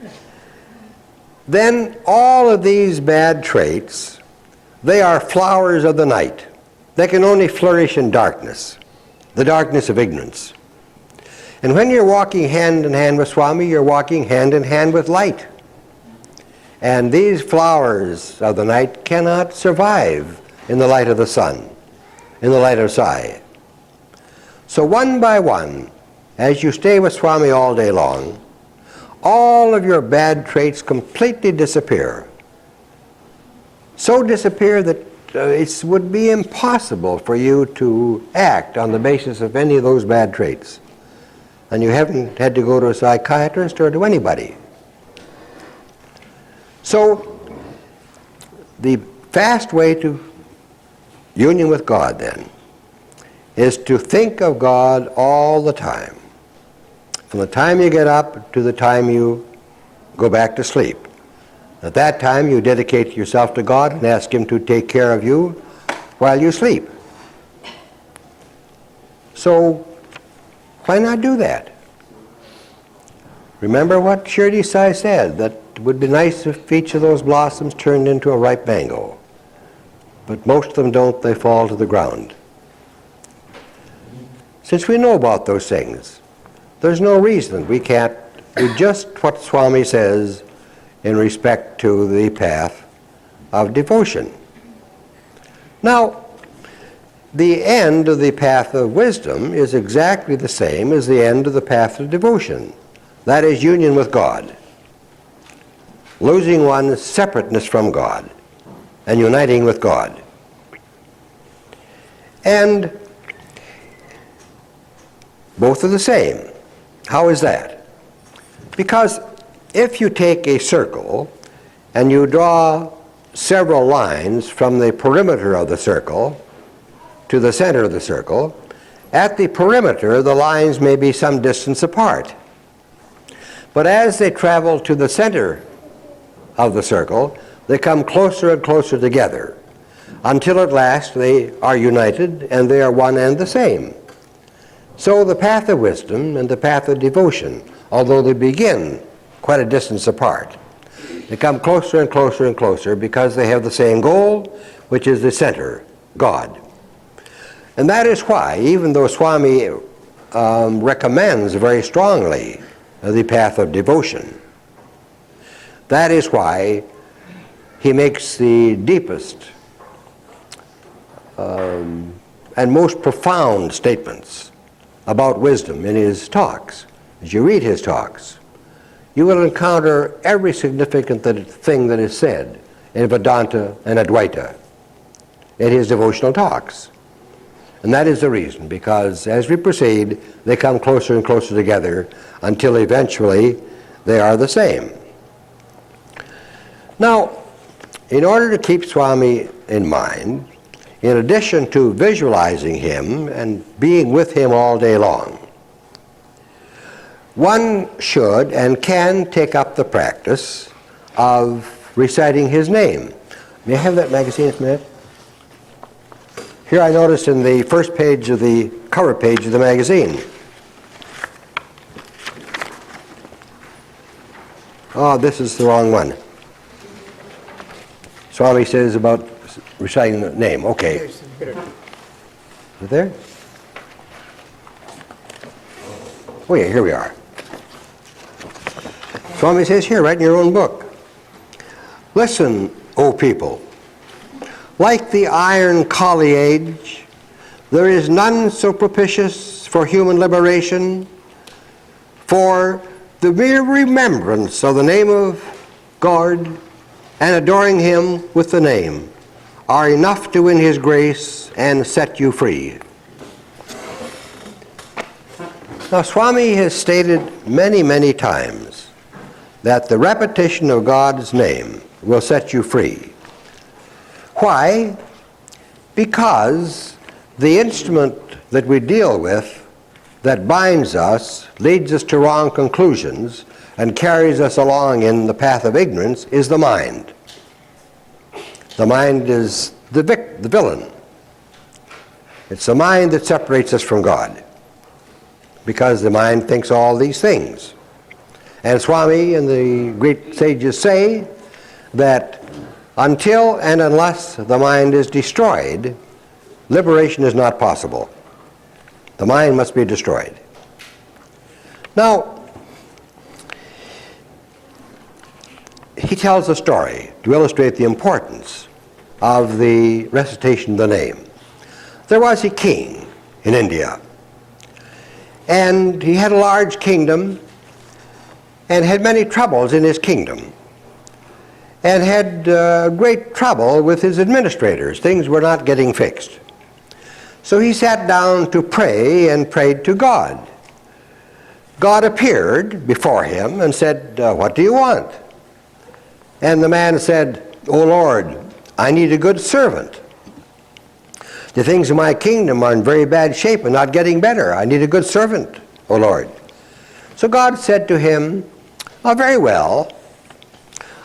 [SPEAKER 2] then all of these bad traits, they are flowers of the night. They can only flourish in darkness, the darkness of ignorance. And when you're walking hand in hand with Swami, you're walking hand in hand with light. And these flowers of the night cannot survive in the light of the sun, in the light of Sai. So one by one, as you stay with Swami all day long, all of your bad traits completely disappear. So disappear that it would be impossible for you to act on the basis of any of those bad traits. And you haven't had to go to a psychiatrist or to anybody. So the fast way to union with God then is to think of God all the time. From the time you get up to the time you go back to sleep. At that time you dedicate yourself to God and ask Him to take care of you while you sleep. So why not do that? Remember what Shirdi Sai said, that it would be nice if each of those blossoms turned into a ripe mango. But most of them don't, they fall to the ground. Since we know about those things, there's no reason we can't do just what Swami says in respect to the path of devotion. Now, the end of the path of wisdom is exactly the same as the end of the path of devotion. That is union with God. Losing one's separateness from God and uniting with God. And both are the same. How is that? Because if you take a circle and you draw several lines from the perimeter of the circle to the center of the circle, at the perimeter the lines may be some distance apart. But as they travel to the center of the circle, they come closer and closer together until at last they are united and they are one and the same. So the path of wisdom and the path of devotion, although they begin quite a distance apart, they come closer and closer and closer because they have the same goal, which is the center, God. And that is why, even though Swami recommends very strongly the path of devotion, that is why he makes the deepest and most profound statements about wisdom in his talks. As you read his talks, you will encounter every significant thing that is said in Vedanta and Advaita in his devotional talks. And that is the reason, because as we proceed, they come closer and closer together until eventually they are the same. Now, in order to keep Swami in mind, in addition to visualizing him and being with him all day long, one should and can take up the practice of reciting his name. May I have that magazine, Smith? Here I noticed in the first page of the cover page of the magazine. Oh, this is the wrong one. Swami says about reciting the name. Okay. Is it there? Oh yeah, here we are. Swami says here, right in your own book. Listen, O people, like the iron Kali age, there is none so propitious for human liberation, for the mere remembrance of the name of God and adoring him with the name are enough to win his grace and set you free. Now, Swami has stated many, many times that the repetition of God's name will set you free. Why? Because the instrument that we deal with that binds us, leads us to wrong conclusions, and carries us along in the path of ignorance is the mind. The mind is the villain. It's the mind that separates us from God, because the mind thinks all these things. And Swami and the great sages say that until and unless the mind is destroyed, liberation is not possible. The mind must be destroyed. Now, he tells a story to illustrate the importance of the recitation of the name. There was a king in India, and he had a large kingdom and had many troubles in his kingdom, and had great trouble with his administrators. Things were not getting fixed. So he sat down to pray and prayed to God. God appeared before him and said, what do you want? And the man said, O Lord, I need a good servant. The things in my kingdom are in very bad shape and not getting better. I need a good servant, O Lord. So God said to him, oh, very well,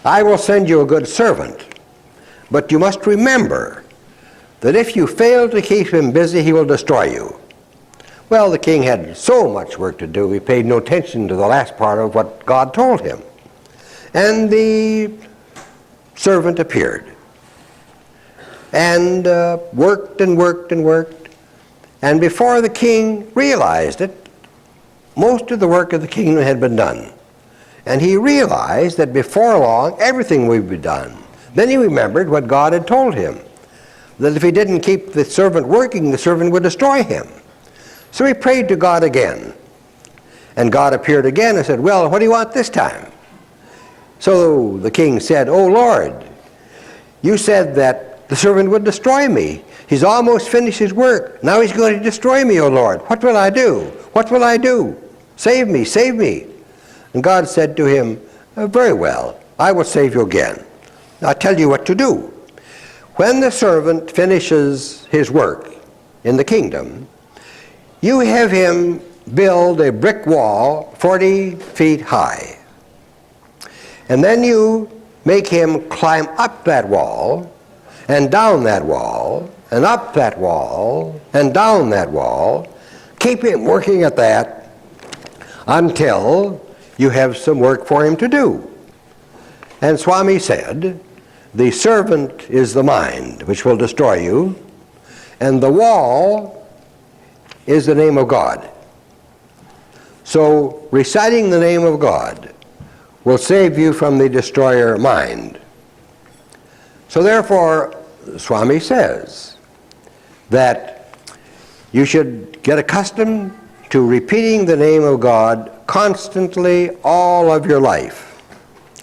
[SPEAKER 2] I will send you a good servant, but you must remember that if you fail to keep him busy, he will destroy you. Well, the king had so much work to do, he paid no attention to the last part of what God told him. And the servant appeared and worked and worked and worked. And before the king realized it, most of the work of the kingdom had been done. And he realized that before long, everything would be done. Then he remembered what God had told him, that if he didn't keep the servant working, the servant would destroy him. So he prayed to God again. And God appeared again and said, well, what do you want this time? So the king said, oh Lord, you said that the servant would destroy me. He's almost finished his work. Now he's going to destroy me, O Lord. What will I do? What will I do? Save me, save me. And God said to him, very well, I will save you again. I'll tell you what to do. When the servant finishes his work in the kingdom, you have him build a brick wall 40 feet high. And then you make him climb up that wall, and down that wall, and up that wall, and down that wall. Keep him working at that until you have some work for him to do. And Swami said, the servant is the mind, which will destroy you, and the wall is the name of God. So reciting the name of God will save you from the destroyer mind. So therefore, Swami says that you should get accustomed to repeating the name of God constantly all of your life,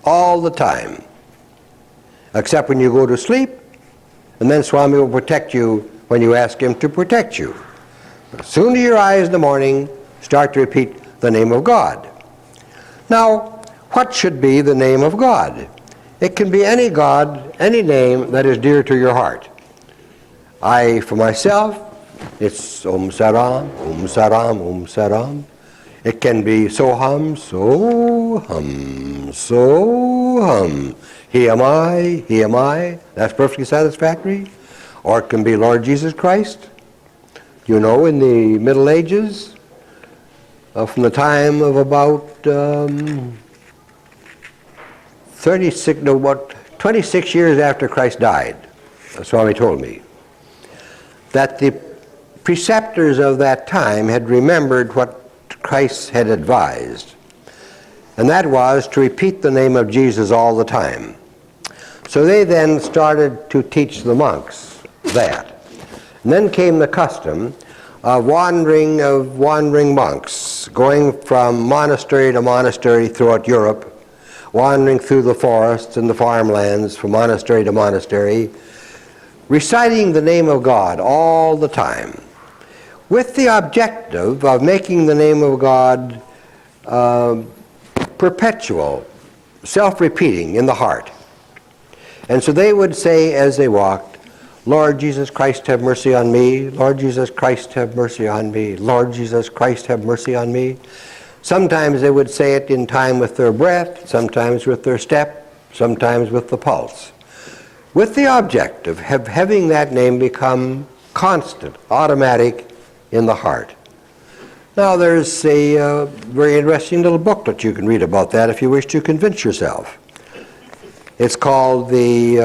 [SPEAKER 2] all the time, except when you go to sleep, and then Swami will protect you when you ask him to protect you. As soon as your eyes in the morning, start to repeat the name of God. Now, what should be the name of God? It can be any God, any name that is dear to your heart. I, for myself, it's Om Saram, Om Saram, Om Saram. It can be Soham, Soham, Soham. He am I, He am I. That's perfectly satisfactory. Or it can be Lord Jesus Christ. You know, in the Middle Ages, from the time of about 26 years after Christ died, Swami told me, that the preceptors of that time had remembered what Christ had advised, and that was to repeat the name of Jesus all the time. So they then started to teach the monks that. And then came the custom of wandering monks, going from monastery to monastery throughout Europe, wandering through the forests and the farmlands from monastery to monastery, reciting the name of God all the time, with the objective of making the name of God perpetual, self-repeating in the heart. And so they would say as they walked, Lord Jesus Christ, have mercy on me. Lord Jesus Christ, have mercy on me. Lord Jesus Christ, have mercy on me. Sometimes they would say it in time with their breath, sometimes with their step, sometimes with the pulse, with the object of having that name become constant, automatic in the heart. Now there's a very interesting little booklet you can read about that if you wish to convince yourself. It's called the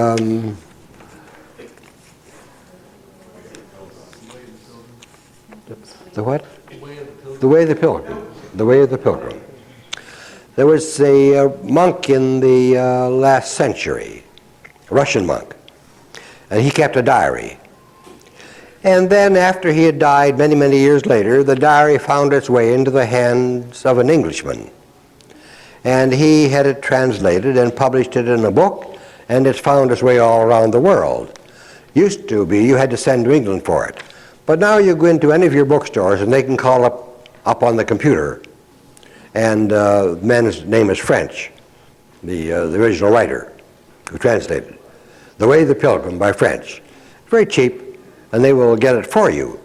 [SPEAKER 2] what? The Way of the Pilgrim. The Way of the Pilgrim. There was a monk in the last century, a Russian monk, and he kept a diary. And then after he had died many, many years later, the diary found its way into the hands of an Englishman. And he had it translated and published it in a book, and it's found its way all around the world. Used to be you had to send to England for it. But now you go into any of your bookstores and they can call up on the computer, and the man's name is French, the original writer who translated it. The Way of the Pilgrim by French. Very cheap, and they will get it for you.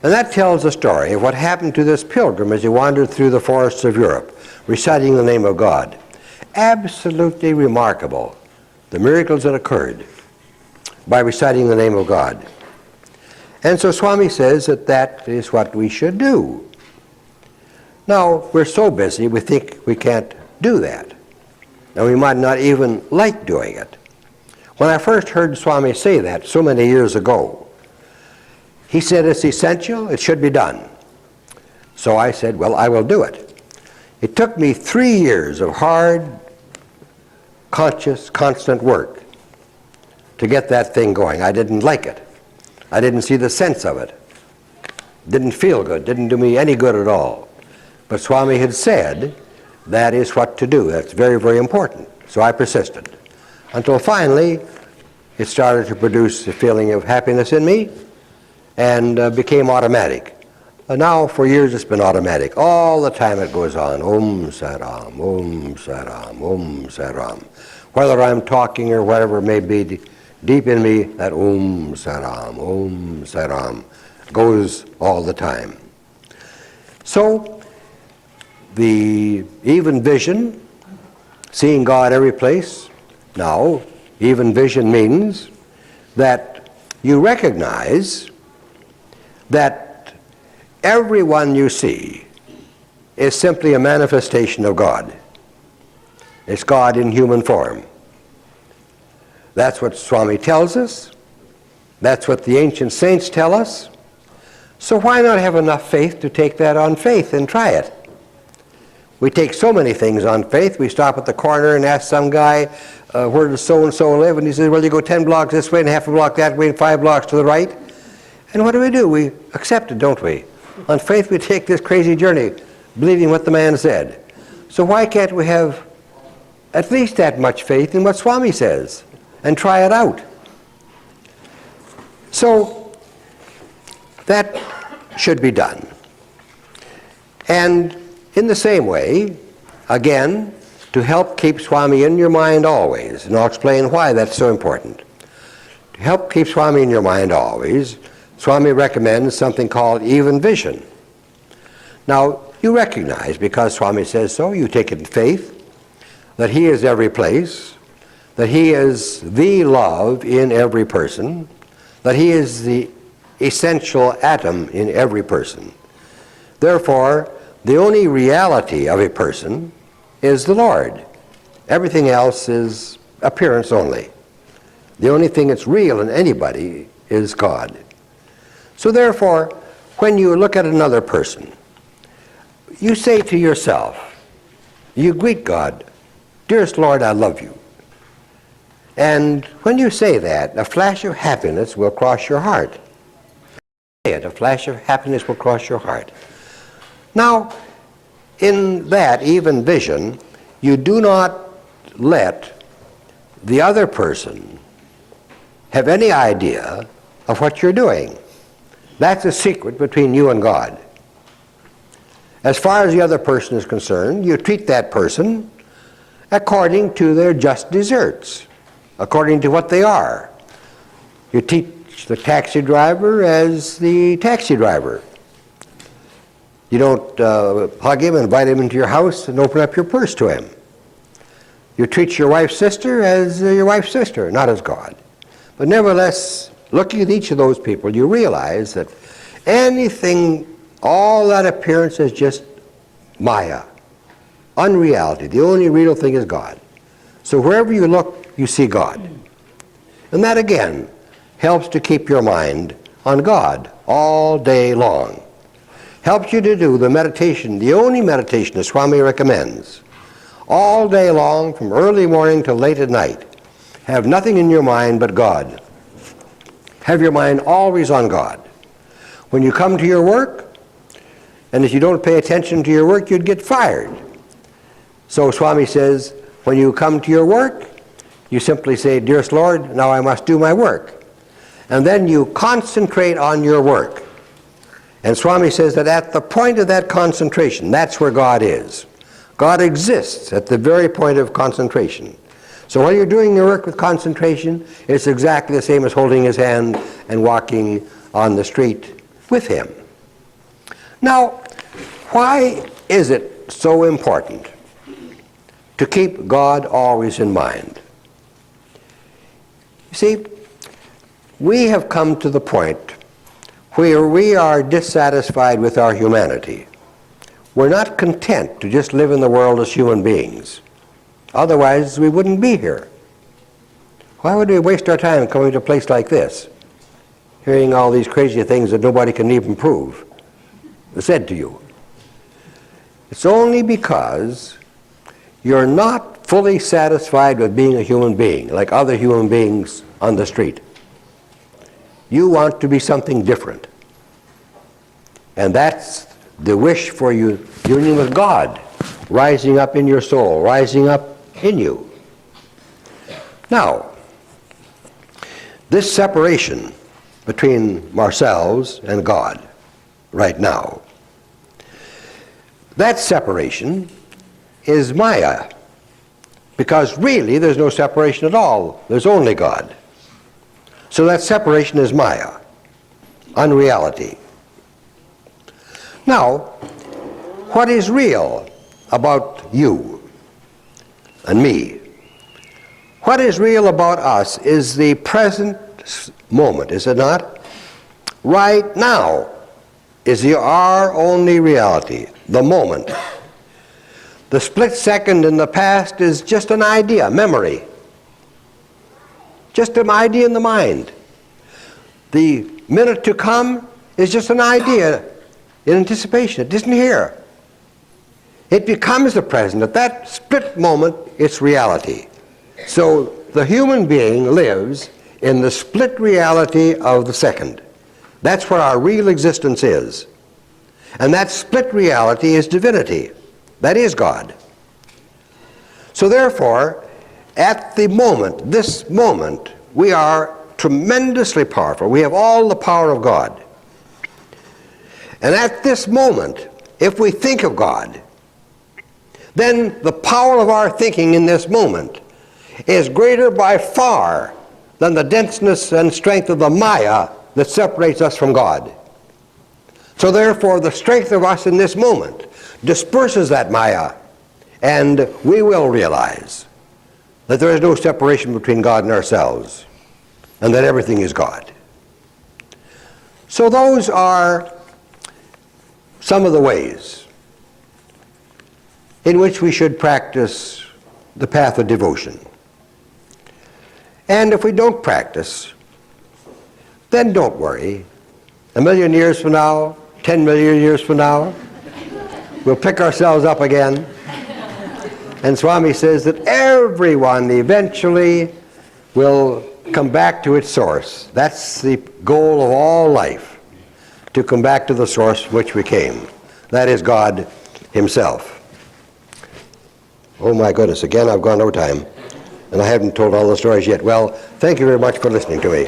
[SPEAKER 2] And that tells the story of what happened to this pilgrim as he wandered through the forests of Europe, reciting the name of God. Absolutely remarkable, the miracles that occurred by reciting the name of God. And so Swami says that that is what we should do. Now, we're so busy we think we can't do that. And we might not even like doing it. When I first heard Swami say that so many years ago, he said it's essential, it should be done. So I said, well, I will do it. It took me 3 years of hard, conscious, constant work to get that thing going. I didn't like it. I didn't see the sense of it. Didn't feel good, didn't do me any good at all. But Swami had said that is what to do. That's very, very important. So I persisted until finally it started to produce a feeling of happiness in me and became automatic. Now for years it's been automatic. All the time it goes on. Om Saram, Om Saram, Om Saram. Whether I'm talking or whatever it may be, deep in me, that Om Saram goes all the time. So, the even vision, seeing God every place, now, even vision means that you recognize that everyone you see is simply a manifestation of God. It's God in human form. That's what Swami tells us. That's what the ancient saints tell us. So why not have enough faith to take that on faith and try it? We take so many things on faith. We stop at the corner and ask some guy, where does so-and-so live? And he says, well, you go 10 blocks this way and half a block that way and 5 blocks to the right. And what do? We accept it, don't we? On faith we take this crazy journey. believing what the man said. So why can't we have at least that much faith in what Swami says and try it out? So that should be done. And in the same way, again, to help keep Swami in your mind always, and I'll explain why that's so important. To help keep Swami in your mind always, Swami recommends something called even vision. Now, you recognize, because Swami says so, you take it in faith, that he is every place, that he is the love in every person, that he is the essential atom in every person. Therefore, the only reality of a person is the Lord. Everything else is appearance only. The only thing that's real in anybody is God. So therefore, when you look at another person, you say to yourself, you greet God, "Dearest Lord, I love you." And when you say that, a flash of happiness will cross your heart. A flash of happiness will cross your heart. Now, in that even vision, you do not let the other person have any idea of what you're doing. That's a secret between you and God. As far as the other person is concerned, you treat that person according to their just deserts, according to what they are. You teach the taxi driver as the taxi driver. You don't hug him and invite him into your house and open up your purse to him. You treat your wife's sister as your wife's sister, not as God. But nevertheless, looking at each of those people, you realize that anything, all that appearance is just Maya, unreality. The only real thing is God. So wherever you look, you see God. And that again helps to keep your mind on God all day long. Helps you to do the meditation, the only meditation that Swami recommends. All day long, from early morning till late at night. Have nothing in your mind but God. Have your mind always on God. When you come to your work, and if you don't pay attention to your work, you'd get fired. So Swami says, when you come to your work, you simply say, "Dearest Lord, now I must do my work." And then you concentrate on your work. And Swami says that at the point of that concentration, that's where God is. God exists at the very point of concentration. So while you're doing your work with concentration, it's exactly the same as holding his hand and walking on the street with him. Now, why is it so important to keep God always in mind? You see, we have come to the point where we are dissatisfied with our humanity. We're not content to just live in the world as human beings. Otherwise, we wouldn't be here. Why would we waste our time coming to a place like this, hearing all these crazy things that nobody can even prove said to you? It's only because you're not fully satisfied with being a human being, like other human beings on the street. You want to be something different. And that's the wish for you, union with God, rising up in your soul, rising up in you. Now, this separation between ourselves and God right now, that separation is Maya, because really there's no separation at all. There's only God. So that separation is Maya, unreality. Now, what is real about you and me? What is real about us is the present moment, is it not? Right now is our only reality, the moment. The split second in the past is just an idea, memory. Just an idea in the mind. The minute to come is just an idea in anticipation. It isn't here. It becomes the present. At that split moment, it's reality. So the human being lives in the split reality of the second. That's where our real existence is. And that split reality is divinity. That is God. So therefore, at the moment, this moment, we are tremendously powerful. We have all the power of God. And at this moment, if we think of God, then the power of our thinking in this moment is greater by far than the denseness and strength of the Maya that separates us from God. So therefore, the strength of us in this moment disperses that Maya, and we will realize that there is no separation between God and ourselves, and that everything is God. So those are some of the ways in which we should practice the path of devotion. And if we don't practice, then don't worry. 1,000,000 years from now, 10 million years from now, we'll pick ourselves up again. And Swami says that everyone eventually will come back to its source. That's the goal of all life, to come back to the source from which we came. That is God Himself. Oh my goodness, again I've gone over time, and I haven't told all the stories yet. Well, thank you very much for listening to me.